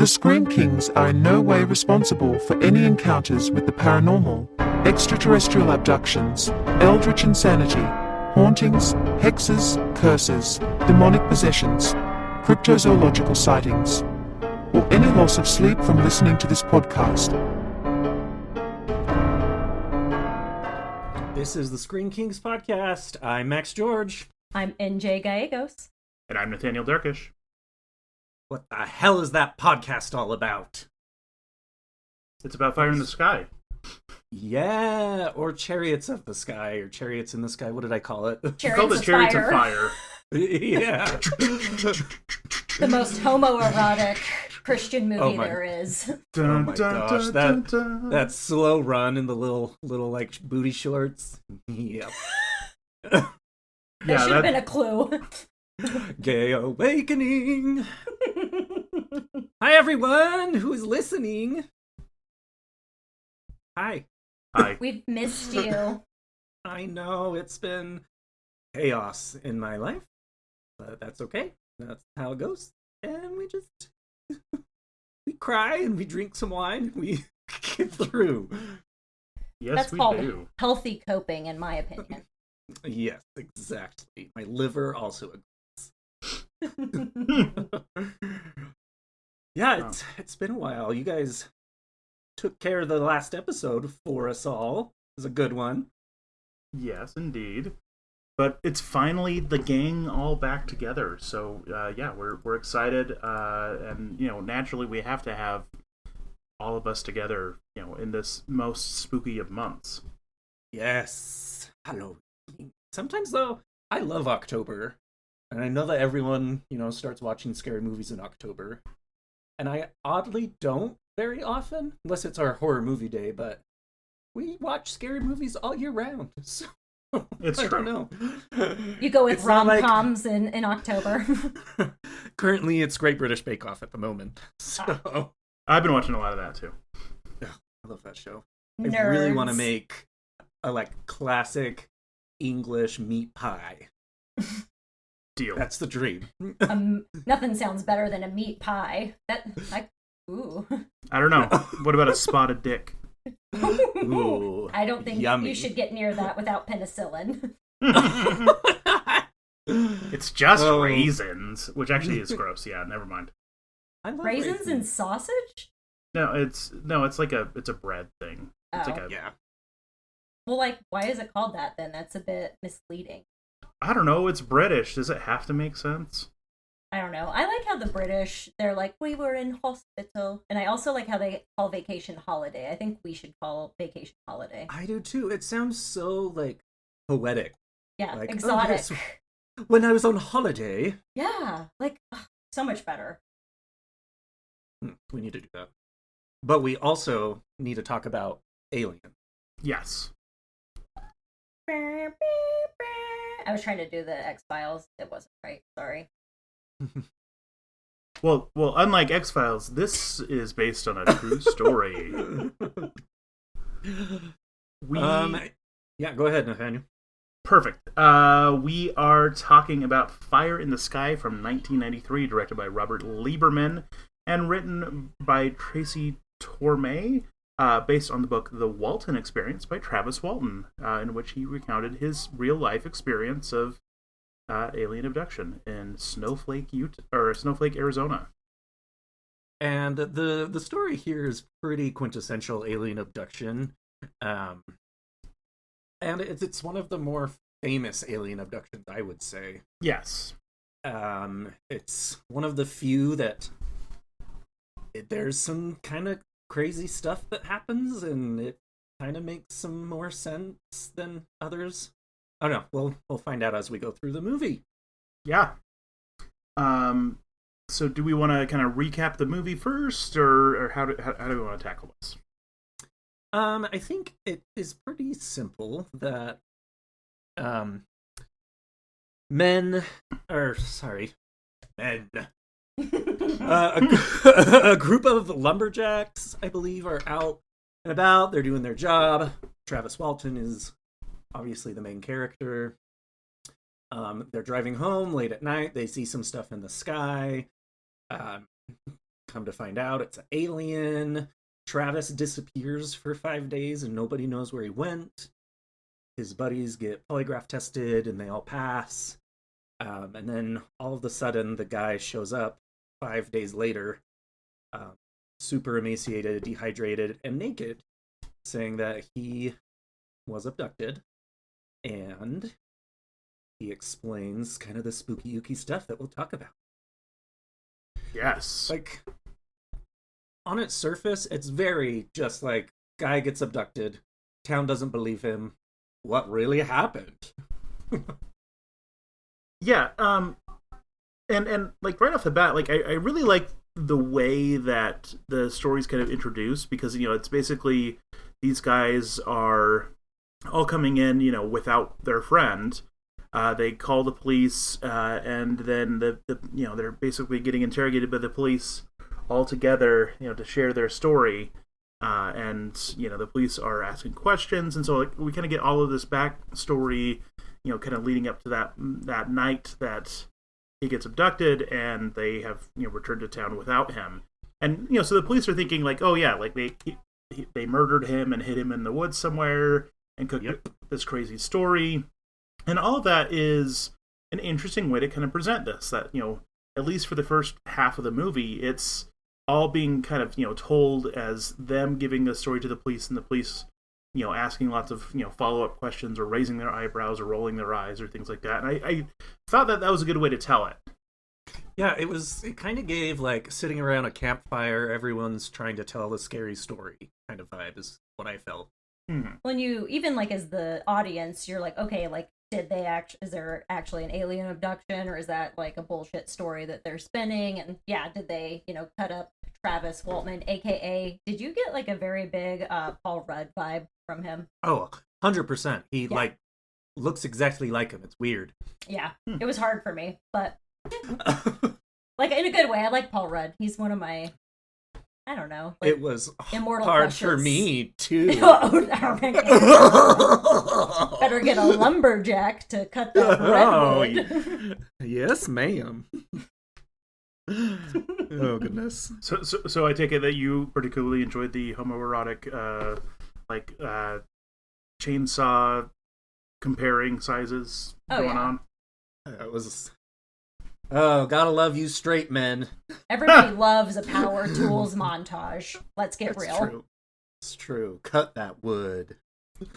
The Scream Kings are in no way responsible for any encounters with the paranormal, extraterrestrial abductions, eldritch insanity, hauntings, hexes, curses, demonic possessions, cryptozoological sightings, or any loss of sleep from listening to this podcast. This is the Scream Kings podcast. I'm Max George. I'm NJ Gallegos. And I'm Nathaniel Durkish. What the hell is that podcast all about? It's about fire in the sky. Yeah, or Chariots of the Sky, or Chariots in the Sky. What did I call it? You called it Chariots of Fire. Yeah. The most homoerotic Christian movie there is. Oh my gosh, that slow run in the little like booty shorts. Yep. That should have been a clue. Gay awakening. Hi everyone who is listening. Hi. We've missed you. I know it's been chaos in my life, but that's okay. That's how it goes. And we just we cry and we drink some wine and we get through. Yes, that's we called do. Healthy coping, in my opinion. Yes, exactly. My liver also agrees. Yeah, it's been a while. You guys took care of the last episode for us all. It was a good one. Yes, indeed. But it's finally the gang all back together. So yeah, we're excited, and naturally we have to have all of us together, in this most spooky of months. Yes. Hello. Sometimes though, I love October. And I know that everyone, starts watching scary movies in October. And I oddly don't very often, unless it's our horror movie day, but we watch scary movies all year round. So it's I true. don't know. You go with rom-coms in October. Currently, it's Great British Bake Off at the moment. So I've been watching a lot of that too. I love that show. Nerds. I really want to make a classic English meat pie. Deal. That's the dream. Nothing sounds better than a meat pie. Ooh. I don't know. What about a spotted dick? Ooh, I don't think yummy. you should get near that without penicillin. It's just raisins, which actually is gross. Yeah, never mind. I love Raisins and sausage? No, it's a bread thing. It's Oh. Yeah. Well, why is it called that then? That's a bit misleading. I don't know. It's British. Does it have to make sense? I don't know. I like how the British, they're like, we were in hospital. And I also like how they call vacation holiday. I think we should call vacation holiday. I do too. It sounds so poetic. Yeah, Like, exotic. yes, when I was on holiday. Yeah, so much better. We need to do that. But we also need to talk about Alien. Yes. I was trying to do the X-Files. It wasn't right. Sorry. Well, unlike X-Files, this is based on a true story. Yeah, go ahead, Nathaniel. Perfect. We are talking about Fire in the Sky from 1993, directed by Robert Lieberman and written by Tracy Torme, based on the book The Walton Experience by Travis Walton, in which he recounted his real-life experience of alien abduction in Snowflake, Arizona. And the story here is pretty quintessential alien abduction. And it's one of the more famous alien abductions, I would say. Yes. It's one of the few that there's some kind of crazy stuff that happens, and it kind of makes some more sense than others. I don't know. We'll find out as we go through the movie. Yeah. So do we want to kind of recap the movie first, or how do we want to tackle this? I think it is pretty simple that men. A group of lumberjacks, I believe, are out and about. They're doing their job. Travis Walton is obviously the main character. They're driving home late at night. They see some stuff in the sky. Come to find out, it's an alien. Travis disappears for 5 days and nobody knows where he went. His buddies get polygraph tested and they all pass. And then all of a sudden, the guy shows up 5 days later, super emaciated, dehydrated, and naked, saying that he was abducted. And he explains kind of the spooky ooky stuff that we'll talk about. Yes. Like, on its surface, it's very just like, guy gets abducted, town doesn't believe him, what really happened? Yeah, and like right off the bat, like I really like the way that the story's kind of introduced, because it's basically these guys are all coming in, without their friend. They call the police, and then the they're basically getting interrogated by the police all together, to share their story. And the police are asking questions, and so like we kind of get all of this backstory, kind of leading up to that night that he gets abducted, and they have returned to town without him. And so the police are thinking like, oh yeah, like they murdered him and hid him in the woods somewhere and cooked this crazy story. And all of that is an interesting way to kind of present this, that at least for the first half of the movie, it's all being kind of told as them giving the story to the police, and the police asking lots of follow-up questions, or raising their eyebrows, or rolling their eyes, or things like that. And I thought that was a good way to tell it. Yeah, it kind of gave like sitting around a campfire, everyone's trying to tell a scary story kind of vibe is what I felt. When you, even like as the audience, you're like, okay, like, is there actually an alien abduction, or is that like a bullshit story that they're spinning? And yeah, did they, cut up Travis Waltman, aka, did you get like a very big Paul Rudd vibe from him? Oh, 100%. He like looks exactly like him. It's weird. Yeah, it was hard for me, but like in a good way. I like Paul Rudd. He's one of my, I don't know. Like, it was immortal hard crushes. for me too. Better get a lumberjack to cut that redwood. Yes, ma'am. Oh goodness. So I take it that you particularly enjoyed the homoerotic, chainsaw comparing sizes going on. It was. Oh, gotta love you, straight men. Everybody loves a power tools montage. Let's get real. True. It's true. Cut that wood.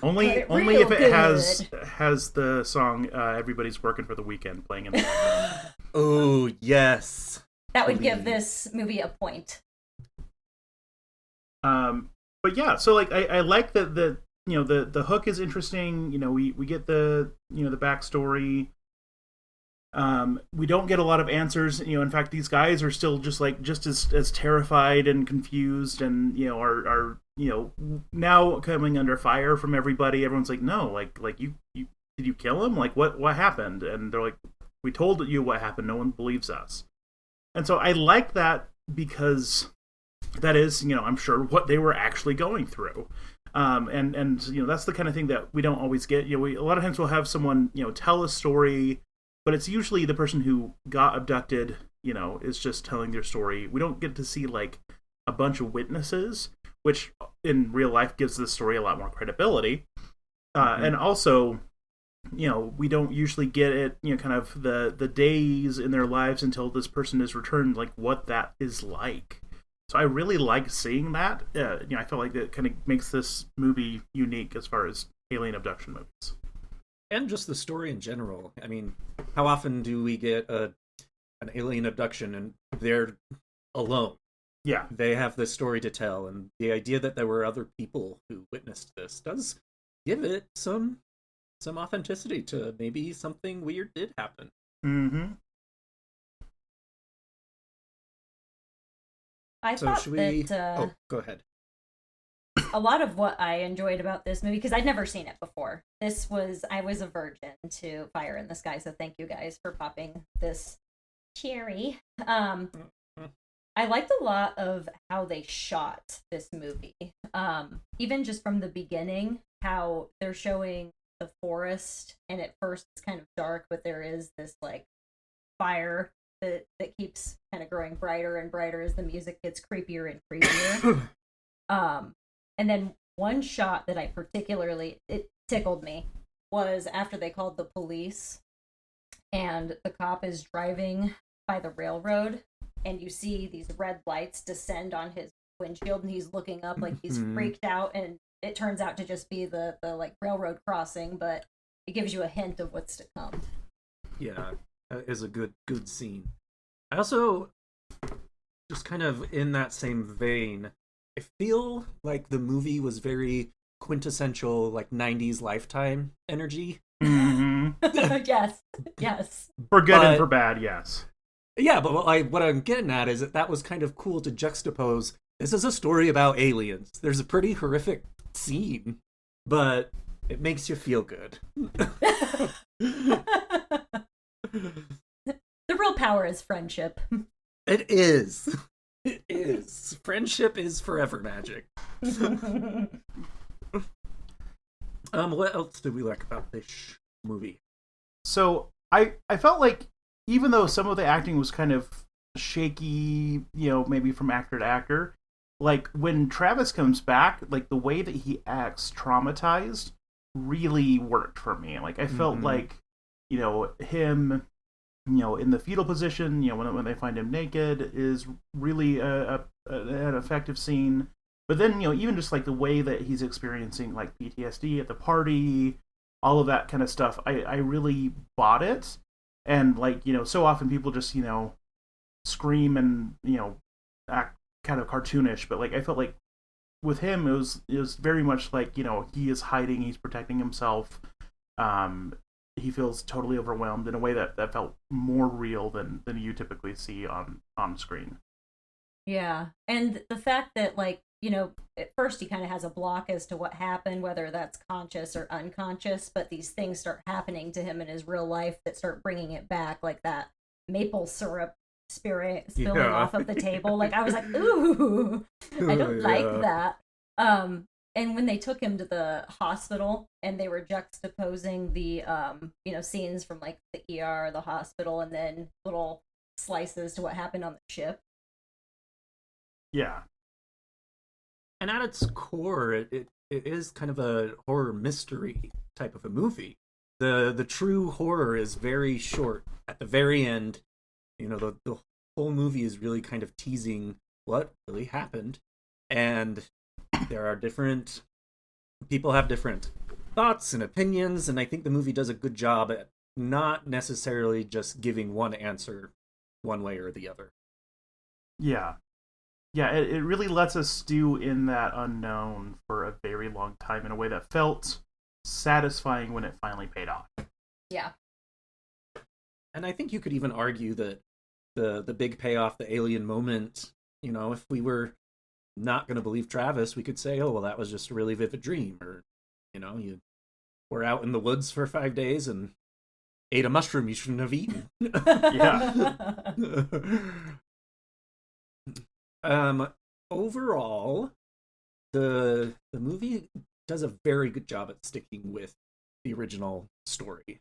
Only if it has the song "Everybody's Working for the Weekend" playing in the background. Oh yes. That would give this movie a point. But yeah, so like I like that the hook is interesting. We get the the backstory. We don't get a lot of answers. In fact, these guys are still just as terrified and confused, and are now coming under fire from everybody. Everyone's like, no, like you did you kill him? Like what happened? And they're like, we told you what happened. No one believes us. And so I like that, because that is I'm sure what they were actually going through. And that's the kind of thing that we don't always get. A lot of times we'll have someone tell a story, but it's usually the person who got abducted, is just telling their story. We don't get to see like a bunch of witnesses, which in real life gives the story a lot more credibility. And also, we don't usually get it, kind of the days in their lives until this person is returned, like what that is like. So I really like seeing that. I feel like that kind of makes this movie unique as far as alien abduction movies. And just the story in general. I mean, how often do we get an alien abduction and they're alone? Yeah. They have this story to tell, and the idea that there were other people who witnessed this does give it some authenticity to maybe something weird did happen. Mm-hmm. I So thought should we... that go ahead. a lot of what I enjoyed about this movie, because I'd never seen it before. I was a virgin to Fire in the Sky, so thank you guys for popping this cherry. I liked a lot of how they shot this movie. Even just from the beginning, how they're showing the forest, and at first it's kind of dark, but there is this like fire that keeps kind of growing brighter and brighter as the music gets creepier and creepier. And then one shot that I particularly, it tickled me, was after they called the police and the cop is driving by the railroad and you see these red lights descend on his windshield and he's looking up like he's freaked out, and it turns out to just be the like railroad crossing, but it gives you a hint of what's to come. Yeah, that is a good scene. I also, just kind of in that same vein, I feel like the movie was very quintessential, like 90s Lifetime energy. Yes. For good and for bad, yes. Yeah, but what I'm getting at is that was kind of cool to juxtapose. This is a story about aliens. There's a pretty horrific scene, but it makes you feel good. The real power is friendship. It is. It is. Friendship is forever magic. What else did we like about this movie? So I felt like, even though some of the acting was kind of shaky, maybe from actor to actor, like when Travis comes back, like the way that he acts traumatized really worked for me. Like I felt like, him, in the fetal position, when they find him naked is really an effective scene. But then, even just like the way that he's experiencing like PTSD at the party, all of that kind of stuff, I really bought it. And like, so often people just, scream and, act kind of cartoonish. But like, I felt like with him, it was very much like, he is hiding, he's protecting himself. He feels totally overwhelmed in a way that felt more real than you typically see on screen. Yeah. And the fact that, like, at first he kind of has a block as to what happened, whether that's conscious or unconscious, but these things start happening to him in his real life that start bringing it back, like that maple syrup spilling off of the table. Like, I was like, ooh, I don't like that. And when they took him to the hospital and they were juxtaposing the, scenes from like the ER, the hospital, and then little slices to what happened on the ship. Yeah. And at its core, it is kind of a horror mystery type of a movie. The true horror is very short. At the very end, the whole movie is really kind of teasing what really happened. And there are people have different thoughts and opinions, and I think the movie does a good job at not necessarily just giving one answer one way or the other. Yeah. Yeah, it really lets us stew in that unknown for a very long time in a way that felt satisfying when it finally paid off. Yeah. And I think you could even argue that the big payoff, the alien moment, if we were not going to believe Travis, we could say, oh, well, that was just a really vivid dream. Or, you were out in the woods for 5 days and ate a mushroom you shouldn't have eaten. Yeah. Overall, the movie does a very good job at sticking with the original story.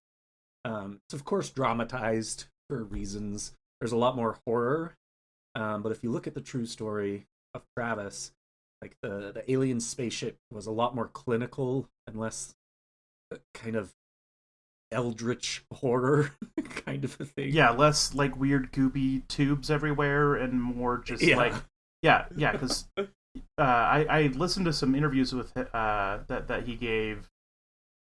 It's of course dramatized for reasons. There's a lot more horror, but if you look at the true story of Travis, like the alien spaceship was a lot more clinical and less kind of eldritch horror kind of a thing. Yeah, less like weird goopy tubes everywhere and more just like because I listened to some interviews with that he gave,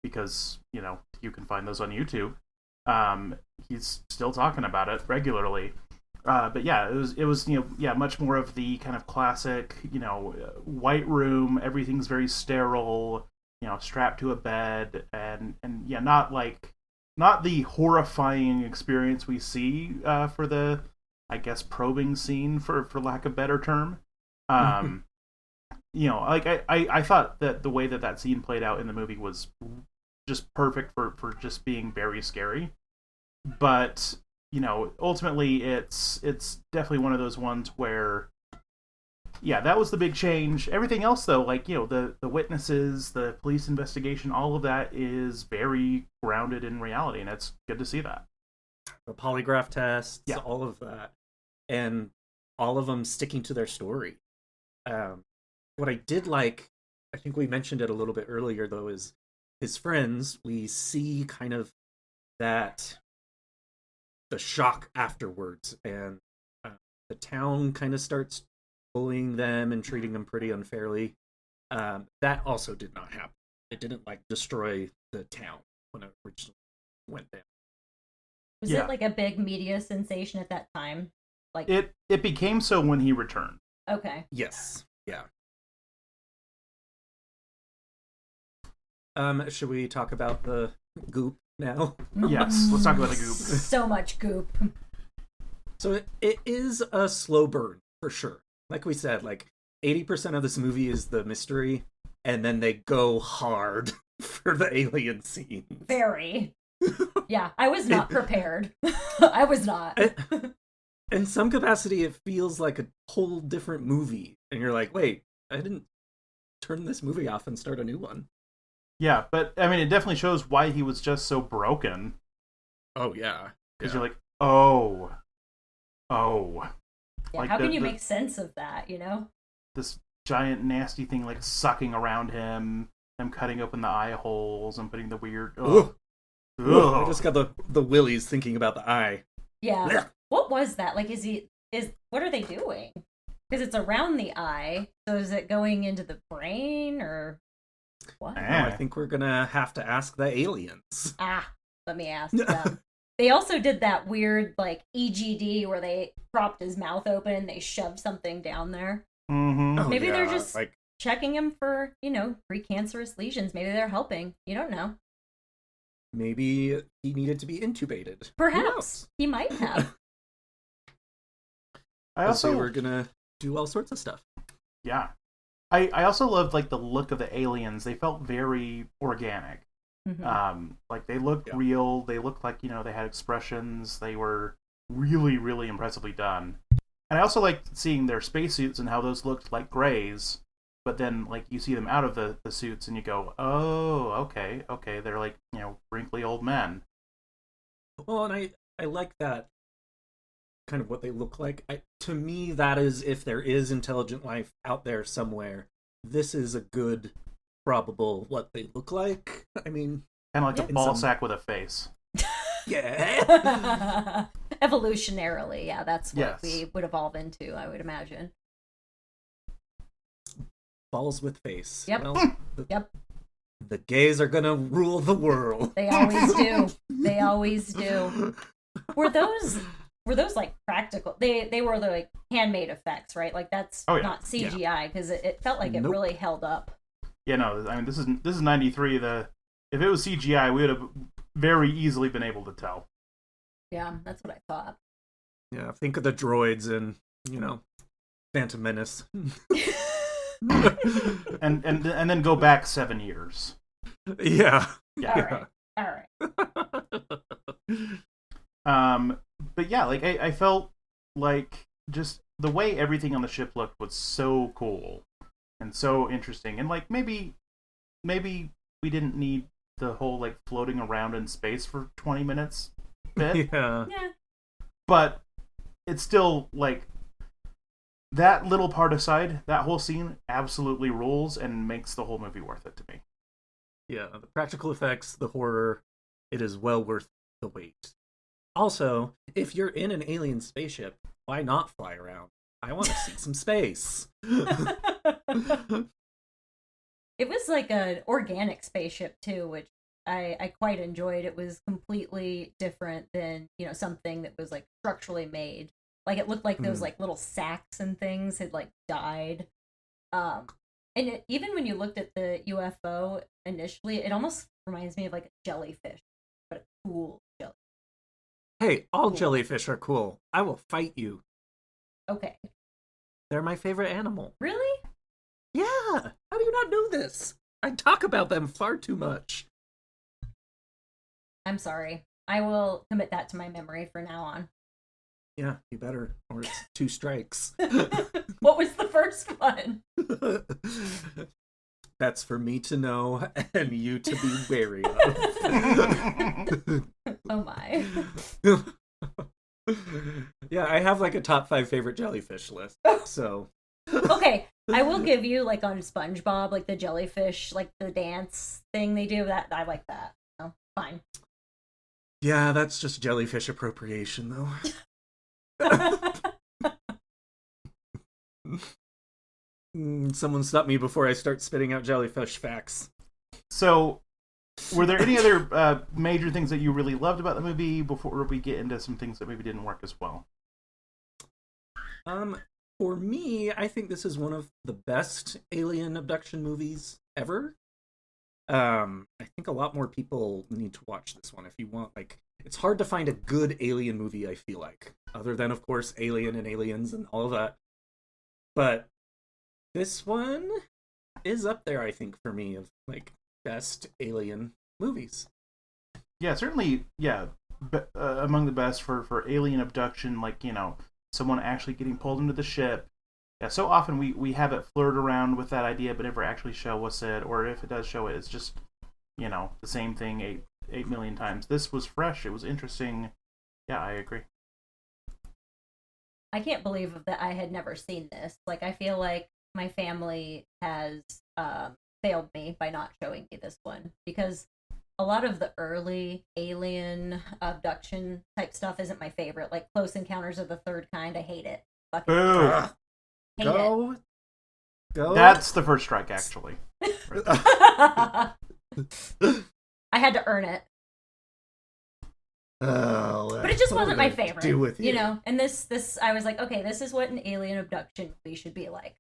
because you can find those on YouTube. He's still talking about it regularly. But yeah, it was much more of the kind of classic white room. Everything's very sterile. Strapped to a bed, and not the horrifying experience we see for the, I guess, probing scene for lack of better term. I thought that the way that scene played out in the movie was just perfect for just being very scary. But ultimately it's definitely one of those ones where, yeah, that was the big change. Everything else, though, like, the witnesses, the police investigation, all of that is very grounded in reality, and it's good to see that. the polygraph tests, Yeah. all of that, and all of them sticking to their story. What I did like, I think we mentioned it a little bit earlier, though, is his friends. We see kind of that the shock afterwards, and the town kind of starts bullying them and treating them pretty unfairly. That also did not happen. It didn't like destroy the town when it originally went down. Was Yeah. it like a big media sensation at that time? Like It became so when he returned. okay. Yes. Yeah. Should we talk about the goop now? Yes, let's talk about the goop. So much goop. So it is a slow burn for sure. Like we said, like 80% of this movie is the mystery, and then they go hard for the alien scene. Very. Yeah, I was not prepared. I was not. In some capacity, it feels like a whole different movie, and you're like, wait, I didn't turn this movie off and start a new one. Yeah, but I mean, it definitely shows why he was just so broken. Oh yeah, Because you're like, oh. Yeah, like how can the- you the- make sense of that, you know? This giant nasty thing like sucking around him, them cutting open the eye holes and putting the weird. Ugh. Ugh. I just got the willies thinking about the eye. Yeah. Blech. What was that? Like what are they doing? Because it's around the eye. So is it going into the brain or what? Eh. I think we're gonna have to ask the aliens. Let me ask them. They also did that weird like EGD where they propped his mouth open and they shoved something down there. Mm-hmm. Oh, Maybe they're yeah, just like checking him for, precancerous lesions. Maybe they're helping. You don't know. maybe he needed to be intubated. Who Perhaps. knows? He might have. I Also, also, we're gonna do all sorts of stuff. yeah, I also loved like the look of the aliens. They felt very organic. Mhm. Like they looked Yeah. real. They looked like, they had expressions. They were really, really impressively done. And I also liked seeing their spacesuits and how those looked like grays. But then, like, you see them out of the suits and you go, oh, okay, they're like, wrinkly old men. Well, and I like that kind of what they look like. To me, that is, if there is intelligent life out there somewhere, this is a good probable what they look like. I mean, Kind of like Yeah. a ball In some- sack with a face. yeah. Evolutionarily, yeah, that's what Yes. we would evolve into, I would imagine. Balls with face. Yep. Well, Yep. The gays are gonna rule the world. They always do. They always do. Were those like practical? They were like handmade effects, right? Like that's Oh, yeah. not CGI because it felt like it Nope. really held up. Yeah, no, I mean, this is 93. If it was CGI, we would have very easily been able to tell. Yeah, that's what I thought. Yeah, think of the droids in, Phantom Menace. And then go back 7 years. Yeah. Yeah. All right. But yeah, like I felt like just the way everything on the ship looked was so cool and so interesting, and like maybe we didn't need the whole like floating around in space for 20 minutes bit, Yeah. Yeah. but it's still like that little part aside, that whole scene absolutely rules and makes the whole movie worth it to me. Yeah, the practical effects, the horror, it is well worth the wait. Also, if you're in an alien spaceship, why not fly around? I want to see some space. It was like an organic spaceship too, which I quite enjoyed. It was completely different than, something that was like structurally made. Like it looked like those like little sacks and things had like died. And even when you looked at the UFO initially, it almost reminds me of like a jellyfish, but a cool jelly. Hey, all Cool. jellyfish are cool. I will fight you. Okay. They're my favorite animal. Really? Yeah. How do you not know this? I talk about them far too much. I'm sorry. I will commit that to my memory for now on. Yeah, you better, or it's 2 strikes. What was the first one? That's for me to know and you to be wary of. Oh my. Yeah, I have like a top 5 favorite jellyfish list. So Okay, I will give you like on SpongeBob, like the jellyfish, like the dance thing they do. That I like that. So, fine. yeah, that's just jellyfish appropriation, though. Someone stop me before I start spitting out jellyfish facts. So, were there any other major things that you really loved about the movie before we get into some things that maybe didn't work as well? For me, I think this is one of the best alien abduction movies ever. I think a lot more people need to watch this one if you want. Like, it's hard to find a good alien movie, I feel like, other than, of course, Alien and Aliens and all of that. But this one is up there, I think, for me, of like best alien movies. Yeah, certainly. Yeah, among the best for alien abduction. Like, someone actually getting pulled into the ship. Yeah, so often we have it flirt around with that idea, but never actually show us it. Or if it does show it, it's just the same thing 8 million times. This was fresh. It was interesting. Yeah, I agree. I can't believe that I had never seen this. Like, I feel like my family has failed me by not showing me this one, because a lot of the early alien abduction type stuff isn't my favorite. Like Close Encounters of the Third Kind, I hate it. Fucking Boo! hate Go. That's the first strike, actually. it. I had to earn it. Oh, But it just wasn't my what to favorite. do with you know, and this I was like, okay, this is what an alien abduction movie should be like.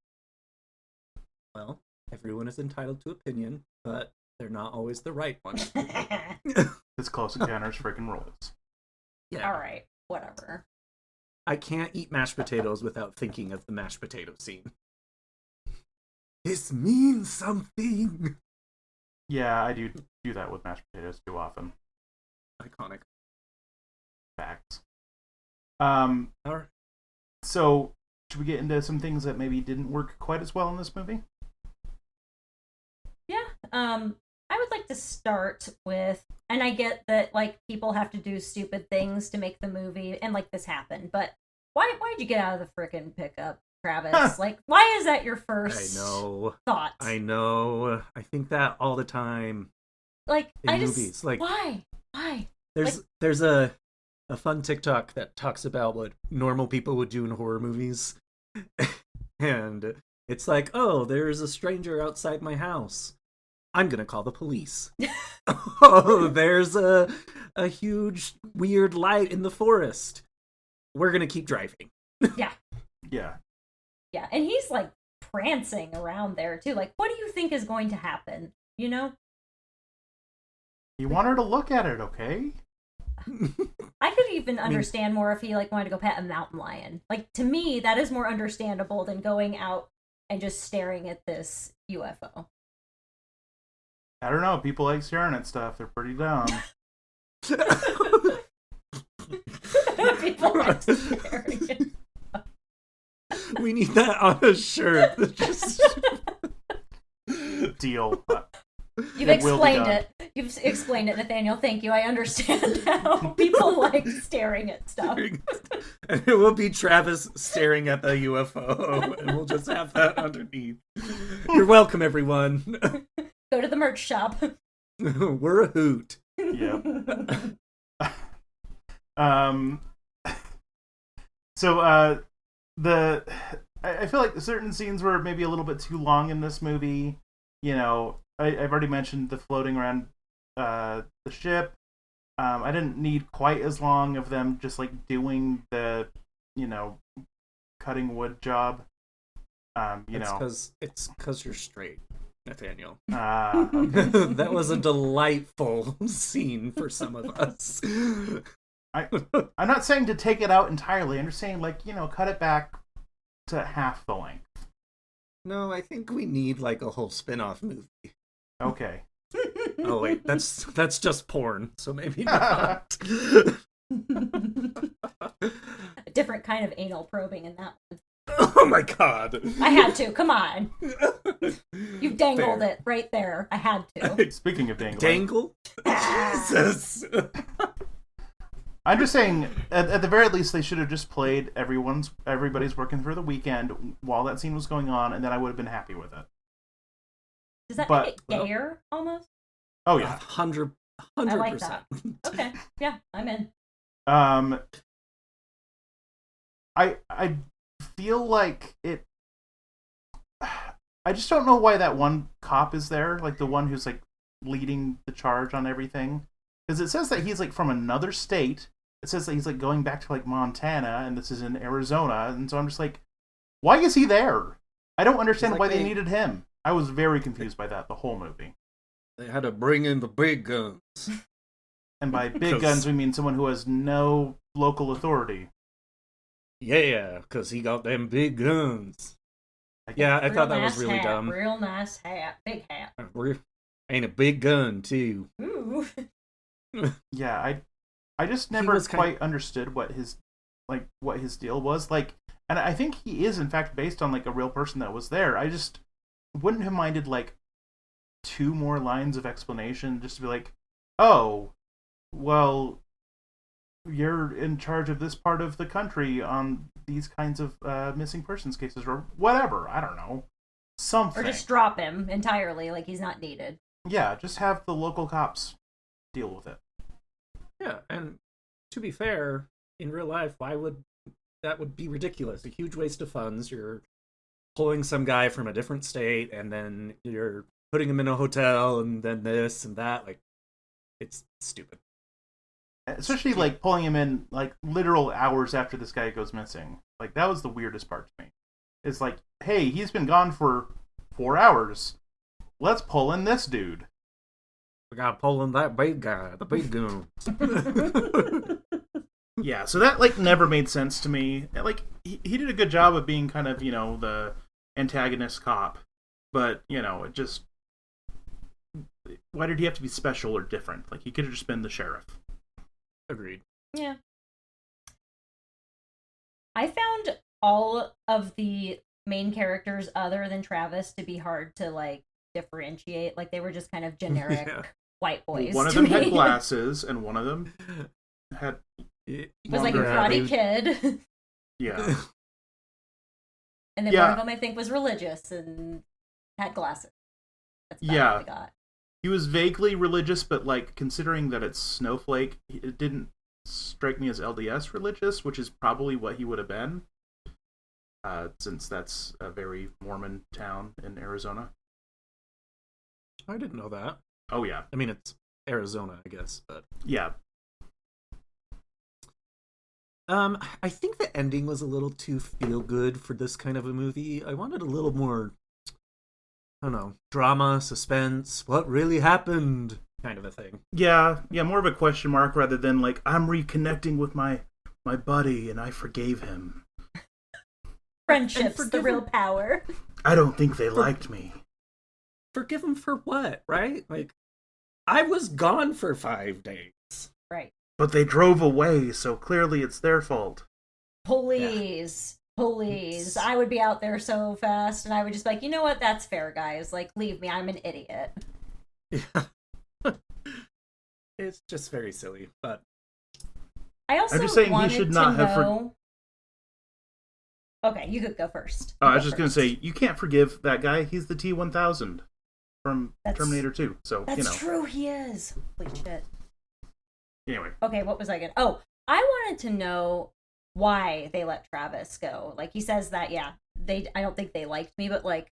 Well, everyone is entitled to opinion, but they're not always the right one. This Close Encounters freaking rules. Yeah. All right, whatever. I can't eat mashed potatoes without thinking of the mashed potato scene. This means something. Yeah, I do that with mashed potatoes too often. Iconic. Facts. All right. So, should we get into some things that maybe didn't work quite as well in this movie? Yeah. I would like to start with, and I get that like people have to do stupid things to make the movie, and like this happened, but why'd you get out of the frickin' pickup, Travis? Like, why is that your first thought? I know. I think that all the time. Like, in movies. Like, why? There's a fun TikTok that talks about what normal people would do in horror movies. And it's like, oh, there's a stranger outside my house. I'm gonna call the police. Oh, there's a huge weird light in the forest. We're gonna keep driving. Yeah. Yeah. Yeah, and he's like prancing around there too. Like, what do you think is going to happen? You know? You want her to look at it, okay? I could even understand more if he like wanted to go pet a mountain lion. Like, to me, that is more understandable than going out and just staring at this UFO. I don't know. People like staring at stuff. They're pretty dumb. People like staring. We need that on a shirt. Deal. You've explained it. You've explained it, Nathaniel. Thank you. I understand now. People like staring at stuff. And it will be Travis staring at the UFO, and we'll just have that underneath. You're welcome, everyone. Go to the merch shop. We're a hoot. Yep. So I feel like certain scenes were maybe a little bit too long in this movie. I've already mentioned the floating around the ship. I didn't need quite as long of them just like doing the cutting wood job. It's because you're straight, Nathaniel. Okay. That was a delightful scene for some of us. I'm not saying to take it out entirely. I'm just saying, cut it back to half the length. No, I think we need like a whole spin-off movie. Okay. Oh wait, that's just porn, so maybe not. A different kind of anal probing in that one. Oh my god. I had to. Come on. You dangled it right there. I had to. Speaking of dangling. Dangle? Jesus. I'm just saying, at the very least, they should have just played everybody's working through the weekend while that scene was going on, and then I would have been happy with it. Does that make it gayer almost? Oh yeah, 100%. I like that. Okay, yeah, I'm in. I feel like it. I just don't know why that one cop is there, like the one who's like leading the charge on everything, because it says that he's like from another state. It says that he's like going back to like Montana, and this is in Arizona, and so I'm just like, why is he there? I don't understand why they needed him. I was very confused by that the whole movie. They had to bring in the big guns. And by big guns, we mean someone who has no local authority. Yeah, because he got them big guns. Yeah, I thought that was really dumb. Real nice hat. Big hat. Ain't a big gun, too. Ooh. Yeah, I just never quite understood what his deal was. Like, and I think he is, in fact, based on, like, a real person that was there. I just wouldn't have minded, like, 2 more lines of explanation just to be like, oh, well, you're in charge of this part of the country on these kinds of missing persons cases or whatever. I don't know. Something. Or just drop him entirely, like he's not needed. Yeah, just have the local cops deal with it. Yeah, and to be fair, in real life, that would be ridiculous. A huge waste of funds. You're pulling some guy from a different state, and then you're putting him in a hotel, and then this and that. Like, it's stupid. Especially, like, pulling him in, like, literal hours after this guy goes missing. Like, that was the weirdest part to me. It's like, hey, he's been gone for 4 hours. Let's pull in this dude. We gotta pull in that big guy, the big gun. Yeah, so that, like, never made sense to me. Like, he did a good job of being kind of, you know, the antagonist cop. But, you know, it just... Why did he have to be special or different? Like, he could have just been the sheriff. Agreed. Yeah. I found all of the main characters other than Travis to be hard to, like, differentiate. Like, they were just kind of generic white boys. One of them had glasses, and one of them had... It was like a Karate Kid. Yeah. And then one of them, I think, was religious and had glasses. That's about what I got. He was vaguely religious, but, like, considering that it's Snowflake, it didn't strike me as LDS religious, which is probably what he would have been, since that's a very Mormon town in Arizona. I didn't know that. Oh, yeah. I mean, it's Arizona, I guess, but... Yeah. I think the ending was a little too feel-good for this kind of a movie. I wanted a little more... I don't know, drama, suspense, what really happened, kind of a thing. Yeah, more of a question mark rather than like, I'm reconnecting with my buddy and I forgave him. Friendship's the real power. I don't think they liked me. Forgive him for what, right? Like, I was gone for 5 days. Right. But they drove away, so clearly it's their fault. Please. I would be out there so fast, and I would just be like, you know what, that's fair, guys. Like, leave me, I'm an idiot. Yeah. It's just very silly, but... I also I'm just saying he should not have... Okay, you could go first. I was just going to say, you can't forgive that guy. He's the T-1000 from Terminator 2, so, you know. That's true, he is. Holy shit. Anyway. Okay, what was I going to... Oh, I wanted to know why they let Travis go. Like, he says that, yeah, I don't think they liked me, but, like,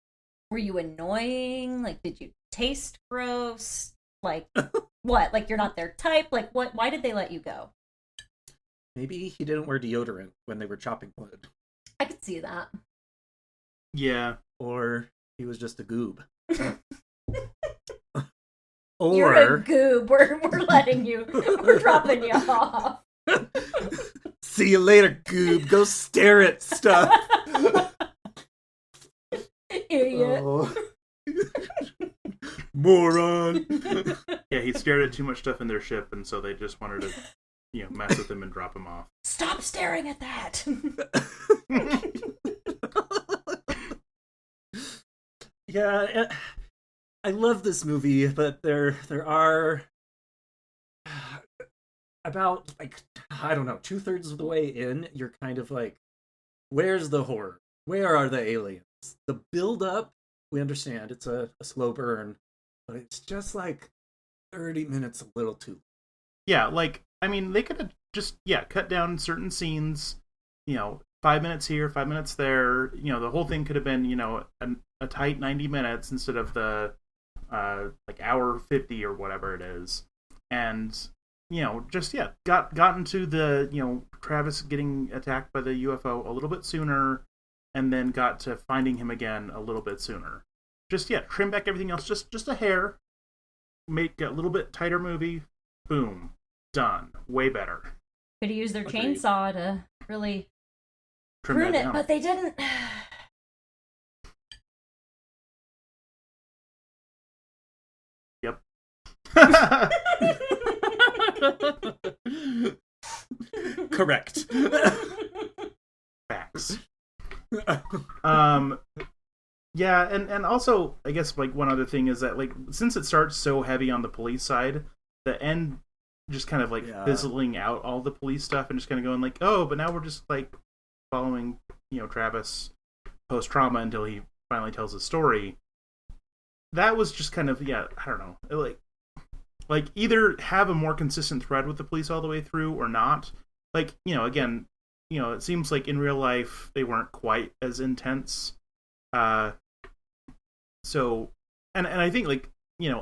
were you annoying? Like, did you taste gross? Like, what? Like, you're not their type? Like, what? Why did they let you go? Maybe he didn't wear deodorant when they were chopping wood. I could see that. Yeah. Or he was just a goob. You're a goob. We're letting you. We're dropping you off. See you later, goob. Go stare at stuff. Idiot. Oh. Moron. Yeah, he stared at too much stuff in their ship, and so they just wanted to, mess with him and drop him off. Stop staring at that. Yeah, I love this movie, but there are... about, like, I don't know, 2/3 of the way in, you're kind of like, where's the horror? Where are the aliens? The build up, we understand it's a slow burn, but it's just like 30 minutes a little too. Yeah, like, I mean, they could have just, cut down certain scenes, 5 minutes here, 5 minutes there. The whole thing could have been, a tight 90 minutes instead of the, like, hour 50 or whatever it is. And, just, gotten to the, Travis getting attacked by the UFO a little bit sooner, and then got to finding him again a little bit sooner. Just, trim back everything else just a hair, make a little bit tighter movie, boom, done. Way better. Could have used their Agreed. chainsaw to really Trim prune that it, down. but they didn't. Yep. Correct. Facts. Yeah, and also, I guess, like, one other thing is that, like, since it starts so heavy on the police side, the end just kind of, like, fizzling out all the police stuff and just kind of going, like, oh, but now we're just, like, following, Travis post-trauma until he finally tells his story. That was just kind of, I don't know, like, either have a more consistent thread with the police all the way through or not. Like, again, it seems like in real life they weren't quite as intense. So, and I think, like,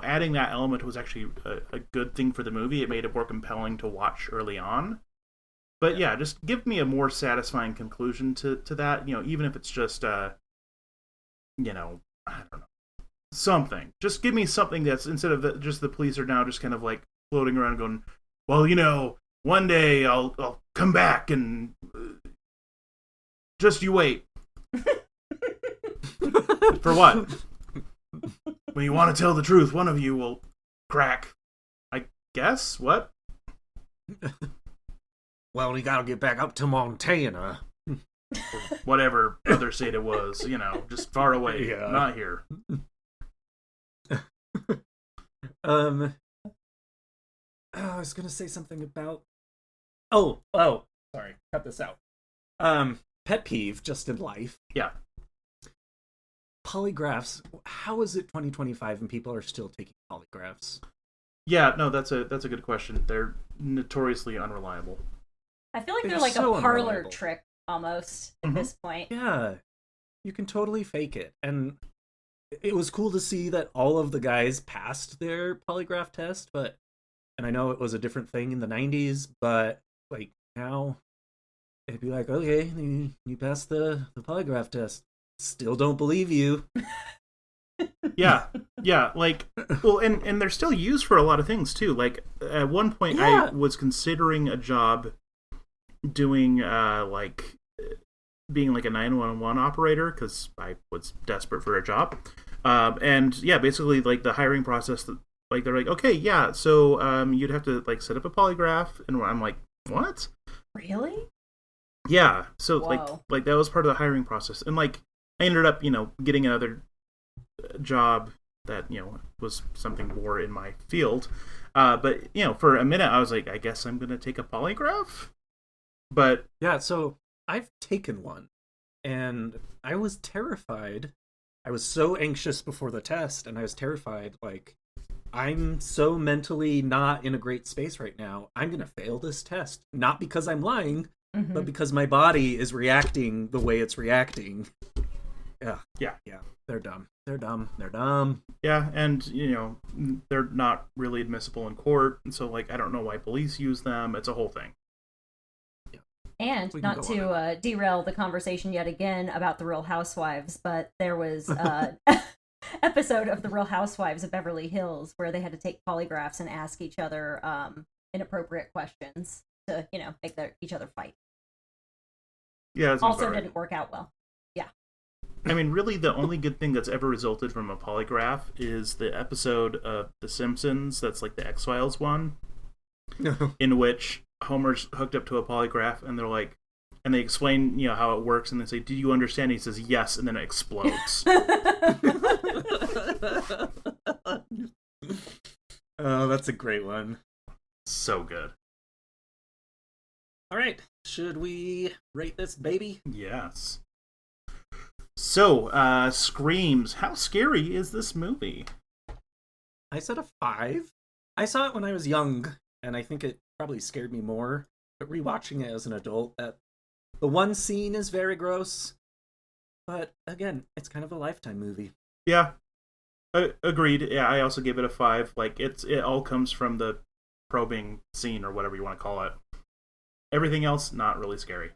adding that element was actually a good thing for the movie. It made it more compelling to watch early on. But just give me a more satisfying conclusion to that, even if it's just, I don't know, something. Just give me something that's, instead of just the police are now just kind of, like, floating around going, well, one day I'll come back and just you wait. For what? When you want to tell the truth, one of you will crack. I guess? What? Well, we gotta get back up to Montana. Whatever other state it was, just far away. Yeah. Not here. I was gonna say something about. Oh, sorry. Cut this out. Pet peeve just in life. Yeah. Polygraphs. How is it 2025 and people are still taking polygraphs? Yeah, no, that's a good question. They're notoriously unreliable. I feel like They're they're like so a parlor unreliable. trick almost at this point. Yeah, you can totally fake it. And it was cool to see that all of the guys passed their polygraph test, and I know it was a different thing in the 90s, but, like, now it'd be like, okay, you passed the polygraph test. Still don't believe you. Yeah, like, well, and they're still used for a lot of things too. Like, at one point, I was considering a job doing, like, being like a 911 operator because I was desperate for a job. And basically, like, the hiring process, like, they're like, okay, so you'd have to, like, set up a polygraph, and I'm like, what? Really? Yeah, so Whoa. like that was part of the hiring process, and, like, I ended up, getting another job that, was something more in my field. But, for a minute I was like, I guess I'm going to take a polygraph. But yeah, so I've taken one and I was terrified. I was so anxious before the test and I was terrified, like, I'm so mentally not in a great space right now. I'm going to fail this test. Not because I'm lying, but because my body is reacting the way it's reacting. Yeah. They're dumb. Yeah, and, they're not really admissible in court, and so, like, I don't know why police use them. It's a whole thing. And not to derail the conversation yet again about the Real Housewives, but there was an episode of the Real Housewives of Beverly Hills where they had to take polygraphs and ask each other inappropriate questions to, make each other fight. Yeah, that sounds Also about right. didn't work out well. Yeah. I mean, really, the only good thing that's ever resulted from a polygraph is the episode of The Simpsons that's, like, the X-Files one, in which Homer's hooked up to a polygraph, and they're like, and they explain, how it works, and they say, "Do you understand?" He says, "Yes," and then it explodes. Oh, that's a great one. So good. All right, should we rate this baby? Yes. So, Screams. How scary is this movie? I said a 5. I saw it when I was young, and I think it probably scared me more. But rewatching it as an adult, that the one scene is very gross. But again, it's kind of a Lifetime movie. Yeah. Agreed. Yeah, I also gave it a 5. Like, it all comes from the probing scene, or whatever you want to call it. Everything else, not really scary.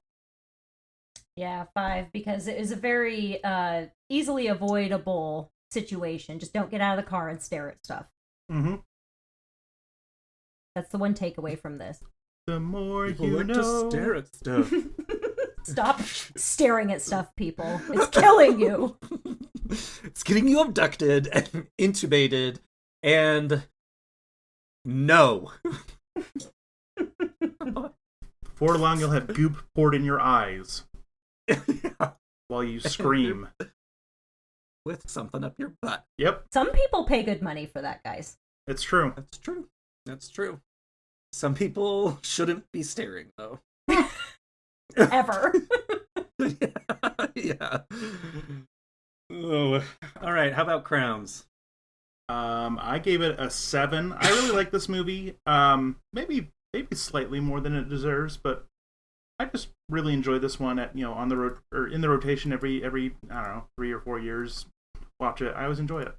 Yeah, 5, because it is a very easily avoidable situation. Just don't get out of the car and stare at stuff. Mm-hmm. That's the one takeaway from this. The more People you like know. to stare at stuff. Stop staring at stuff, people. It's killing you. It's getting you abducted and intubated, and no. Before long, you'll have goop poured in your eyes Yeah. while you scream. With something up your butt. Yep, Some people pay good money for that, guys. it's true. That's true. That's true. Some people shouldn't be staring, though. Ever. Yeah. Oh. All right, how about crowns? I gave it a 7. I really like this movie. Maybe slightly more than it deserves, but I just really enjoy this one. On the or in the rotation every I don't know 3 or 4 years. Watch it. I always enjoy it.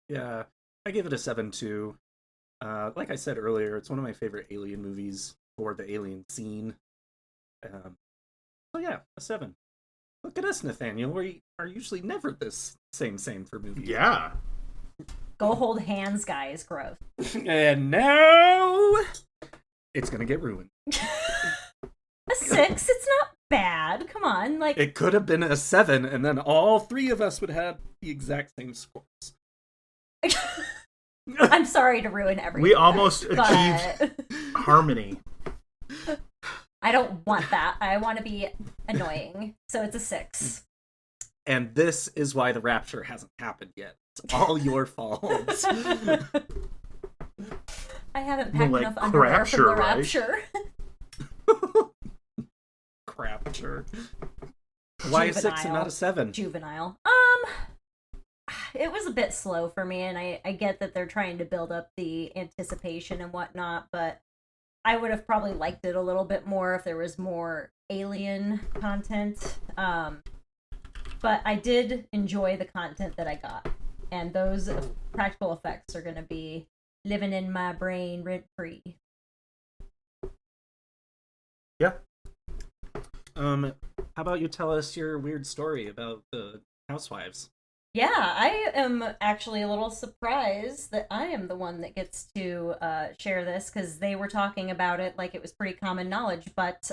Yeah, I gave it a 7 too. Like I said earlier, it's one of my favorite Alien movies for the alien scene. So yeah, a 7. Look at us, Nathaniel. We are usually never this same for movies. Yeah. Go hold hands, guys. Gross. And now it's gonna get ruined. A 6? It's not bad. Come on. Like, It could have been a 7, and then all 3 of us would have the exact same scores. I'm sorry to ruin everything. We almost but achieved harmony. I don't want that. I want to be annoying. So it's a 6. And this is why the rapture hasn't happened yet. It's all your fault. I haven't packed like enough underwear for the crapture, right? rapture. Crapture. Why a 6 and Juvenile. not a 7? Juvenile. It was a bit slow for me, and I get that they're trying to build up the anticipation and whatnot, but I would have probably liked it a little bit more if there was more alien content. But I did enjoy the content that I got, and those practical effects are going to be living in my brain rent-free. Yeah. How about you tell us your weird story about the housewives? Yeah, I am actually a little surprised that I am the one that gets to share this, because they were talking about it like it was pretty common knowledge, but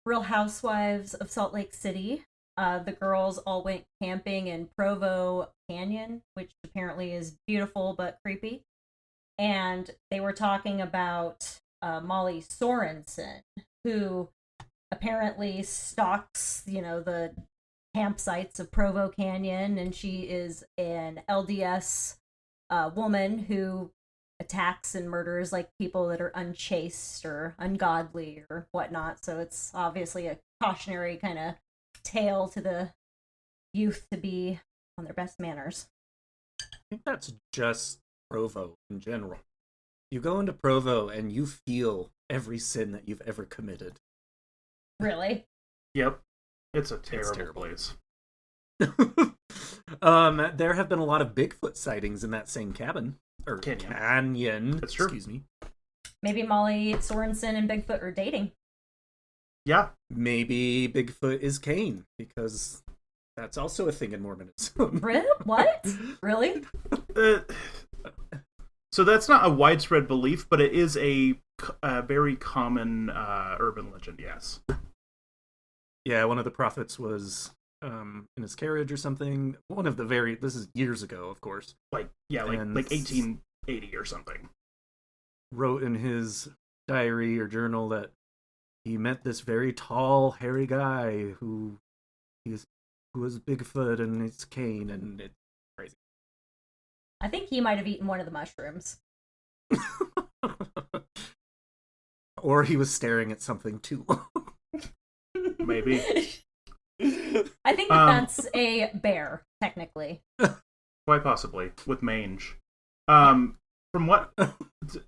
Real Housewives of Salt Lake City, the girls all went camping in Provo Canyon, which apparently is beautiful but creepy, and they were talking about Molly Sorensen, who apparently stalks, the campsites of Provo Canyon, and she is an LDS woman who attacks and murders like people that are unchaste or ungodly or whatnot. So it's obviously a cautionary kind of tale to the youth to be on their best manners. I think that's just Provo in general. You go into Provo and you feel every sin that you've ever committed. Really? Yep. It's a terrible, terrible. place. There have been a lot of Bigfoot sightings in that same cabin. Or canyon. That's true. Excuse me. Maybe Molly Sorensen and Bigfoot are dating. Yeah. Maybe Bigfoot is Cain, because that's also a thing in Mormonism. What? Really? So that's not a widespread belief, but it is a very common urban legend, yes. Yeah, one of the prophets was in his carriage or something. This is years ago, of course. Like 1880 or something. Wrote in his diary or journal that he met this very tall, hairy guy who was Bigfoot, and it's Cain, and it's crazy. I think he might have eaten one of the mushrooms. Or he was staring at something too long. Maybe. I think that's a bear, technically. Quite possibly, with mange. From what,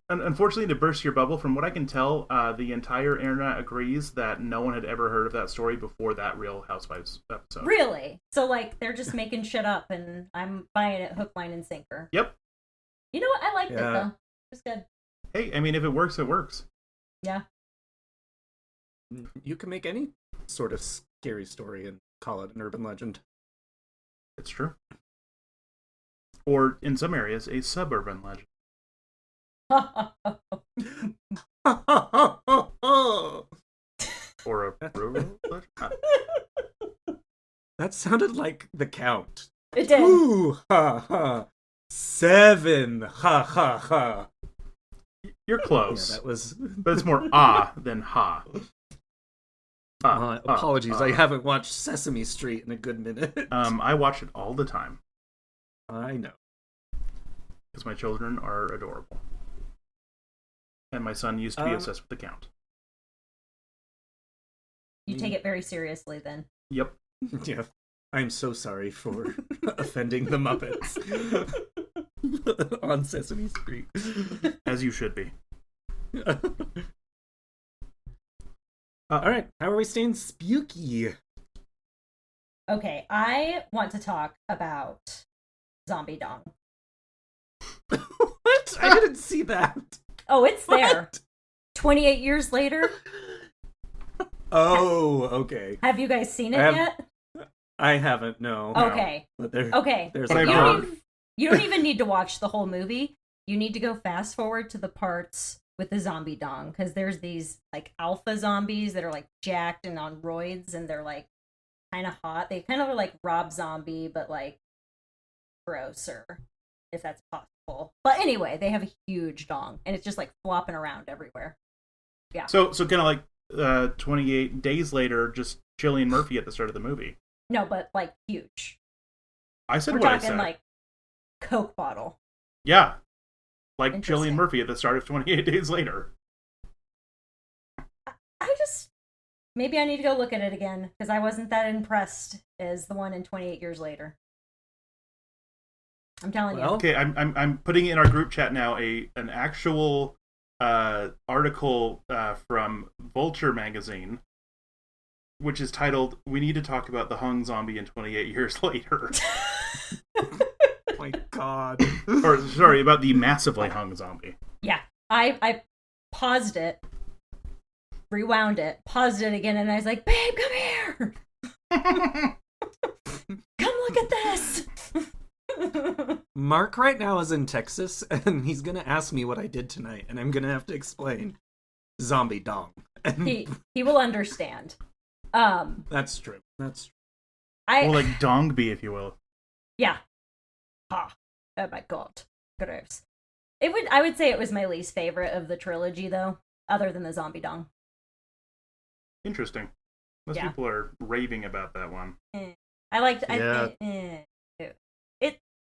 unfortunately, to burst your bubble, from what I can tell, the entire internet agrees that no one had ever heard of that story before that Real Housewives episode. Really? So, like, they're just making shit up, and I'm buying it hook, line, and sinker. Yep. You know what? I liked it, Yeah. though. It was good. Hey, I mean, if it works, it works. Yeah. You can make any sort of scary story and call it an urban legend. It's true. Or, in some areas, a suburban legend. Or a rural legend. That sounded like the count. It did. 2, ha ha. 7, ha ha ha. You're close. Yeah, that was. But it's more than ha. Apologies, I haven't watched Sesame Street in a good minute. I watch it all the time. I know. Because my children are adorable. And my son used to be obsessed with the count. You take it very seriously, then. Yep. Yeah. I'm so sorry for offending the Muppets on Sesame Street. As you should be. Alright, how are we staying spooky? Okay, I want to talk about Zombie Dong. What? I didn't see that. Oh, it's there. What? 28 years later. Oh, okay. Have you guys seen it yet? I haven't, no. Okay. But there, Okay. there's But a I've dog. heard. You don't even need to watch the whole movie. You need to go fast forward to the parts with the zombie dong, because there's these like alpha zombies that are like jacked and on roids, and they're like kind of hot. They kind of are like Rob Zombie, but like grosser, if that's possible. But anyway, they have a huge dong, and it's just like flopping around everywhere. Yeah. So kind of like 28 days later, just Cillian Murphy at the start of the movie. No, but like huge. I said We're what I talking said. like Coke bottle. Yeah. Like Interesting. Cillian Murphy at the start of 28 days later. I just maybe I need to go look at it again, because I wasn't that impressed as the one in 28 years later. I'm telling you. Okay, I'm putting in our group chat now an actual article from Vulture magazine, which is titled "We Need to Talk About the Hung Zombie in 28 Years Later." Oh my god. Or sorry, about the massively hung zombie. Yeah, I paused it, rewound it, paused it again, and I was like, "Babe, come here! Come look at this!" Mark right now is in Texas, and he's gonna ask me what I did tonight, and I'm gonna have to explain zombie dong. And he will understand. that's true. That's true. Or like Dongby, if you will. Yeah. Ah. Oh my god. Gross. I would say it was my least favorite of the trilogy, though, other than the zombie dong. Interesting. Most Yeah. people are raving about that one. I liked. Yeah.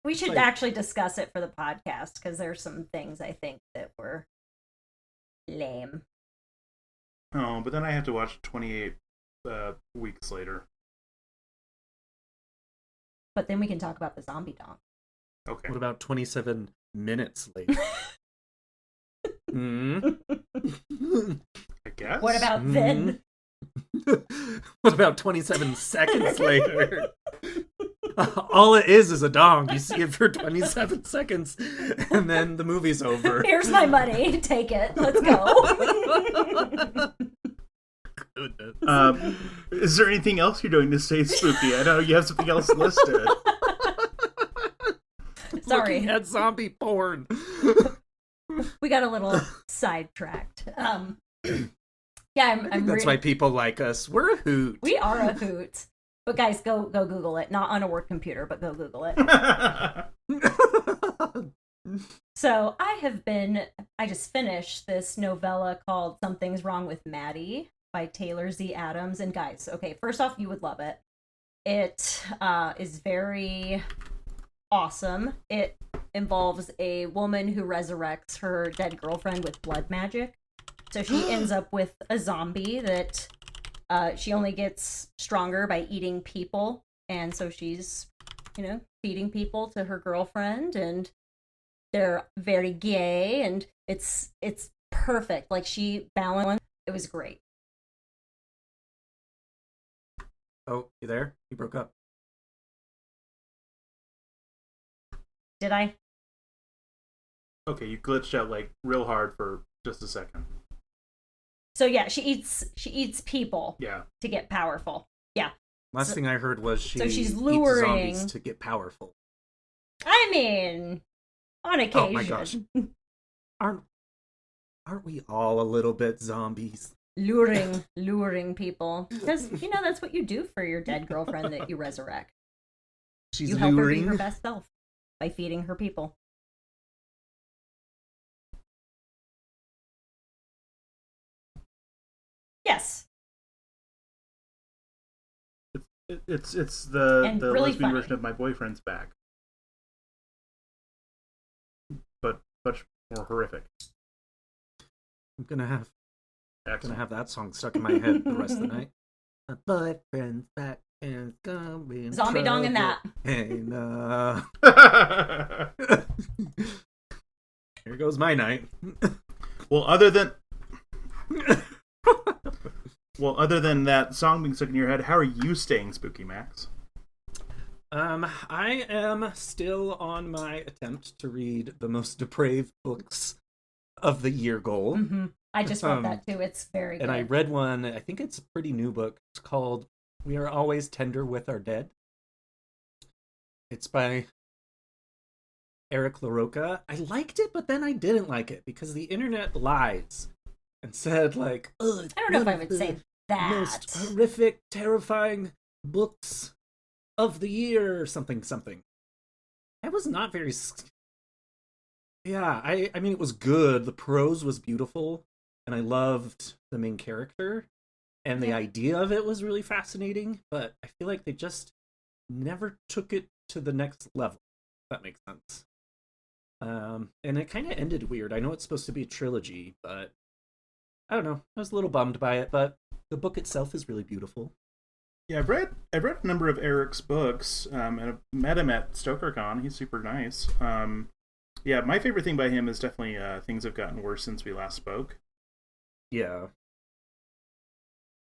We should Like- actually discuss it for the podcast, because there's some things I think that were lame. Oh, but then I have to watch 28 weeks later. But then we can talk about the zombie dong. Okay. What about 27 minutes later? Hmm? I guess. What about then? What about 27 seconds later? All it is a dong. You see it for 27 seconds, and then the movie's over. Here's my money. Take it. Let's go. Goodness. Is there anything else you're doing to stay spooky? I know you have something else listed. Sorry. Looking at zombie porn. We got a little sidetracked. Yeah, I'm That's why people like us. We're a hoot. we are a hoot. But guys, go Google it. Not on a work computer, but go Google it. So I just finished this novella called Something's Wrong with Maddie by Taylor Z. Adams. And guys, okay, first off, you would love it. It is very awesome. It involves a woman who resurrects her dead girlfriend with blood magic. So she ends up with a zombie that she only gets stronger by eating people. And so she's, feeding people to her girlfriend, and they're very gay, and it's perfect. Like, she balanced. It was great. Oh, you there? You broke up. Did I? Okay, you glitched out like real hard for just a second. So yeah, she eats people. Yeah. To get powerful. Yeah. Last thing I heard was she's she's luring eats zombies to get powerful. I mean, on occasion. Oh my gosh. Aren't we all a little bit zombies? Luring people. Because, that's what you do for your dead girlfriend that you resurrect. She's you help luring. her be her best self by feeding her people. Yes. It's the really lesbian funny. version of My Boyfriend's Back, but much more horrific. I'm gonna have Excellent. that song stuck in my head the rest of the night. My boyfriend's back and it's gonna be in Zombie dong in that. Hey, no. Here goes my night. Well, other than that song being stuck in your head, how are you staying spooky, Max? I am still on my attempt to read the most depraved books of the year goal. Mm-hmm. I just read that too. It's very good. And I read one, I think it's a pretty new book. It's called We Are Always Tender with Our Dead. It's by Eric LaRocca. I liked it, but then I didn't like it because the internet lies and said, like, oh, I don't know if I would say that. Most horrific, terrifying books of the year or something. I was not very... Yeah, I mean, it was good. The prose was beautiful, and I loved the main character, and the idea of it was really fascinating, but I feel like they just never took it to the next level, if that makes sense. And it kind of ended weird. I know it's supposed to be a trilogy, but I don't know. I was a little bummed by it, but the book itself is really beautiful. Yeah, I've read a number of Eric's books, and I've met him at StokerCon. He's super nice. Yeah, my favorite thing by him is definitely Things Have Gotten Worse Since We Last Spoke. Yeah.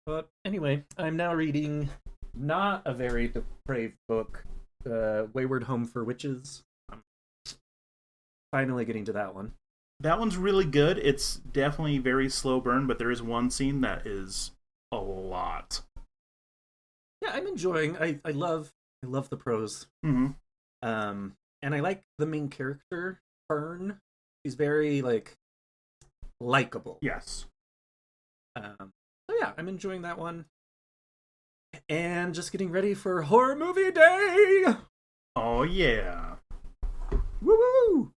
But anyway, I'm now reading not a very depraved book, Wayward Home for Witches. I'm finally getting to that one. That one's really good. It's definitely very slow burn, but there is one scene that is a lot. Yeah, I'm enjoying. I love the prose. Mm-hmm. And I like the main character, Fern. She's very likable. Yes. So yeah, I'm enjoying that one. And just getting ready for horror movie day. Oh yeah. Woo!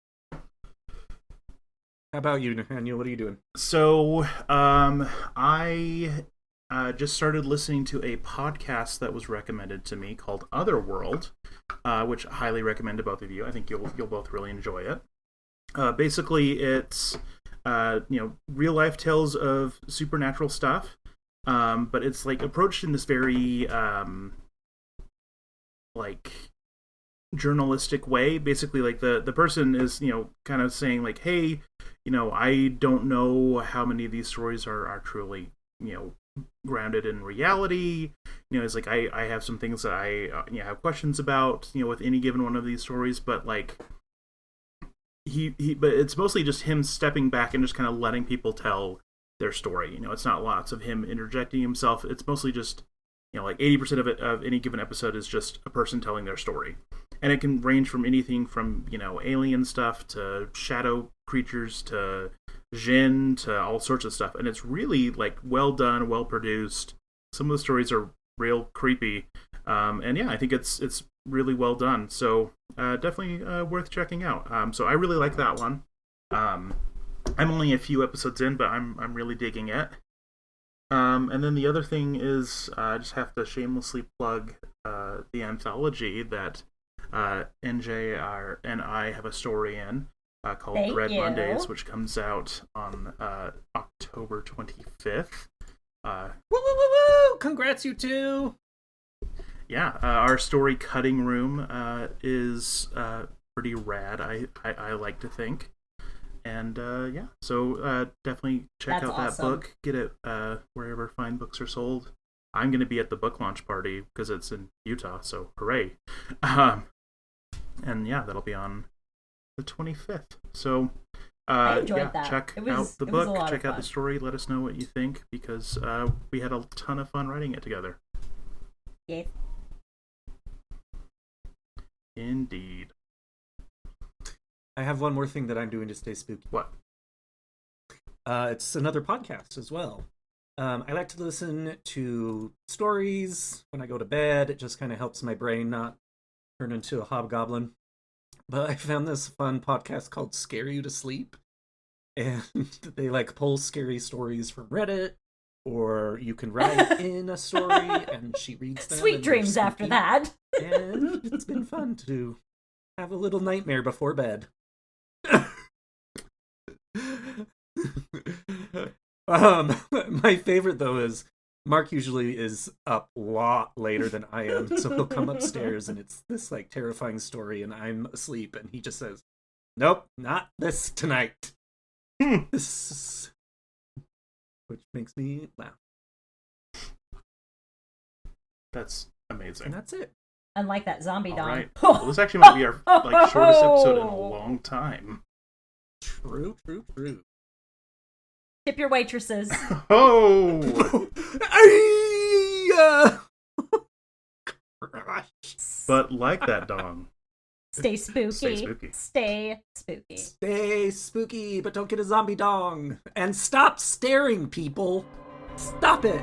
How about you, Nathaniel? What are you doing? So, I just started listening to a podcast that was recommended to me called Otherworld, which I highly recommend to both of you. I think you'll both really enjoy it. Basically, it's real life tales of supernatural stuff, but it's approached in this very journalistic way. Basically, the person is kind of saying hey, I don't know how many of these stories are truly grounded in reality. It's I have some things that I have questions about with any given one of these stories, but but it's mostly just him stepping back and just kind of letting people tell their story. It's not lots of him interjecting himself. It's mostly just 80% of any given episode is just a person telling their story, and it can range from anything from alien stuff to shadow creatures to Jinn to all sorts of stuff, and it's really well done, well produced. Some of the stories are real creepy, and yeah, I think it's really well done. So definitely worth checking out. So I really like that one. I'm only a few episodes in, but I'm really digging it. And then the other thing is I just have to shamelessly plug the anthology that NJ and I have a story in. called Thank Dread you. Mondays, which comes out on October 25th. Woo, woo, woo, woo! Congrats, you two! Yeah, our story Cutting Room is pretty rad, I like to think. And yeah, so definitely check That's out that awesome. book. Get it wherever fine books are sold. I'm going to be at the book launch party because it's in Utah, so hooray. And yeah, that'll be on the 25th. So I enjoyed yeah, that. check It was- out the it was a book, lot of check out fun. the story, let us know what you think, because we had a ton of fun writing it together. Yeah. Indeed. I have one more thing that I'm doing to stay spooky. What? It's another podcast as well. I like to listen to stories when I go to bed. It just kind of helps my brain not turn into a hobgoblin. But I found this fun podcast called Scare You to Sleep. And they like pull scary stories from Reddit, or you can write in a story and she reads them. Sweet and they're dreams after spooky. that. And it's been fun to have a little nightmare before bed. My favorite though is Mark usually is up a lot later than I am, so he'll come upstairs and it's this like terrifying story and I'm asleep and he just says, "Nope, not this tonight." This, which makes me laugh. That's amazing. And that's it. Unlike that zombie All dog. right. Well, this actually might be our shortest episode in a long time. True. Tip your waitresses. Oh! But like that dong. Stay spooky. Stay spooky. Stay spooky. Stay spooky, but don't get a zombie dong. And stop staring, people. Stop it.